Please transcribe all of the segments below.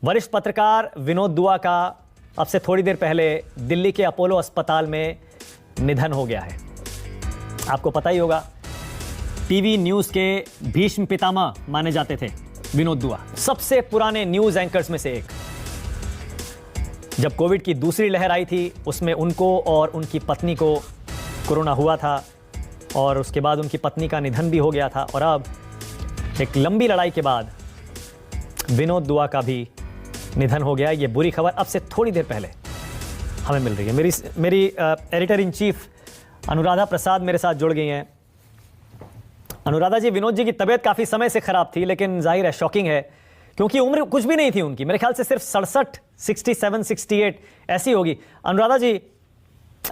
वरिष्ठ पत्रकार विनोद दुआ का अब से थोड़ी देर पहले दिल्ली के अपोलो अस्पताल में निधन हो गया है। आपको पता ही होगा, टीवी न्यूज के भीष्म पितामह माने जाते थे विनोद दुआ, सबसे पुराने न्यूज एंकर्स में से एक। जब कोविड की दूसरी लहर आई थी उसमें उनको और उनकी पत्नी को कोरोना हुआ था और उसके बाद उनकी पत्नी का निधन भी हो गया था। और अब एक लंबी लड़ाई के बाद विनोद दुआ का भी निधन हो गया। ये बुरी खबर अब से थोड़ी देर पहले हमें मिल रही है। मेरी editor in chief Anuradha Prasad मेरे साथ जुड़ गई हैं। अनुराधा जी, विनोद जी की तबीयत काफ़ी समय से ख़राब थी, लेकिन जाहिर है शॉकिंग है क्योंकि उम्र कुछ भी नहीं थी उनकी। मेरे ख्याल से सिर्फ 67, 67, 68 ऐसी होगी। अनुराधा जी,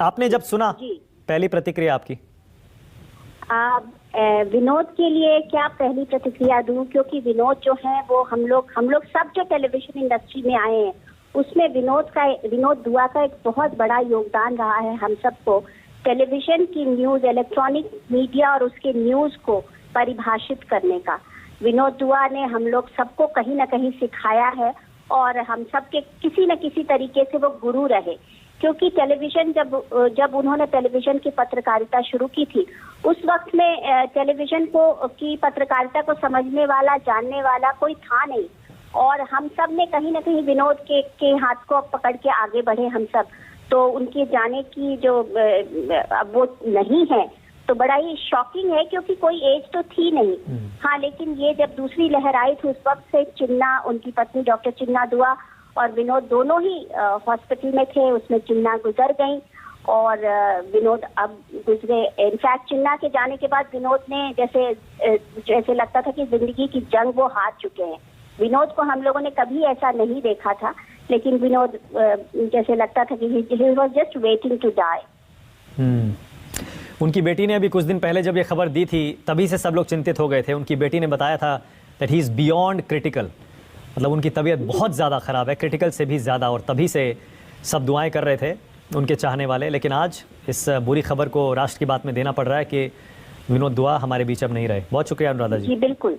आपने जब सुना, पहली प्रतिक्रिया आपकी? विनोद के लिए क्या पहली प्रतिक्रिया दूं, क्योंकि विनोद जो है वो हम लोग सब जो टेलीविजन इंडस्ट्री में आए हैं उसमें विनोद दुआ का एक बहुत बड़ा योगदान रहा है हम सबको टेलीविजन की न्यूज, इलेक्ट्रॉनिक मीडिया और उसके न्यूज को परिभाषित करने का। विनोद दुआ ने हम लोग सबको कहीं ना कहीं सिखाया है और हम सबके किसी न किसी तरीके से वो गुरु रहे, क्योंकि टेलीविजन जब उन्होंने टेलीविजन की पत्रकारिता शुरू की थी उस वक्त में टेलीविजन की पत्रकारिता को समझने वाला, जानने वाला कोई था नहीं। और हम सब ने कहीं ना कहीं विनोद के हाथ को पकड़ के आगे बढ़े हम सब। तो उनके जाने की जो अब वो नहीं है तो बड़ा ही शॉकिंग है, क्योंकि कोई एज तो थी नहीं। हाँ, लेकिन ये जब दूसरी लहर आई थी उस वक्त से चिन्ना, उनकी पत्नी डॉक्टर चिन्ना दुआ और विनोद दोनों ही हॉस्पिटल में थे। उसमें चिन्ना गुजर गई और विनोद अब गुजरे। इनफैक्ट चिन्ना के जाने के बाद विनोद ने जैसे लगता था कि जिंदगी की जंग वो हार चुके हैं। विनोद को हम लोगों ने कभी ऐसा नहीं देखा था, लेकिन विनोद जैसे लगता था कि he was just waiting to die. उनकी बेटी ने अभी कुछ दिन पहले जब ये खबर दी थी तभी से सब लोग चिंतित हो गए थे। उनकी बेटी ने बताया था that he is beyond critical, मतलब उनकी तबीयत बहुत ज़्यादा ख़राब है, क्रिटिकल से भी ज़्यादा। और तभी से सब दुआएं कर रहे थे उनके चाहने वाले। लेकिन आज इस बुरी खबर को राष्ट्र की बात में देना पड़ रहा है कि विनोद दुआ हमारे बीच अब नहीं रहे। बहुत शुक्रिया अनुराधा जी। जी बिल्कुल।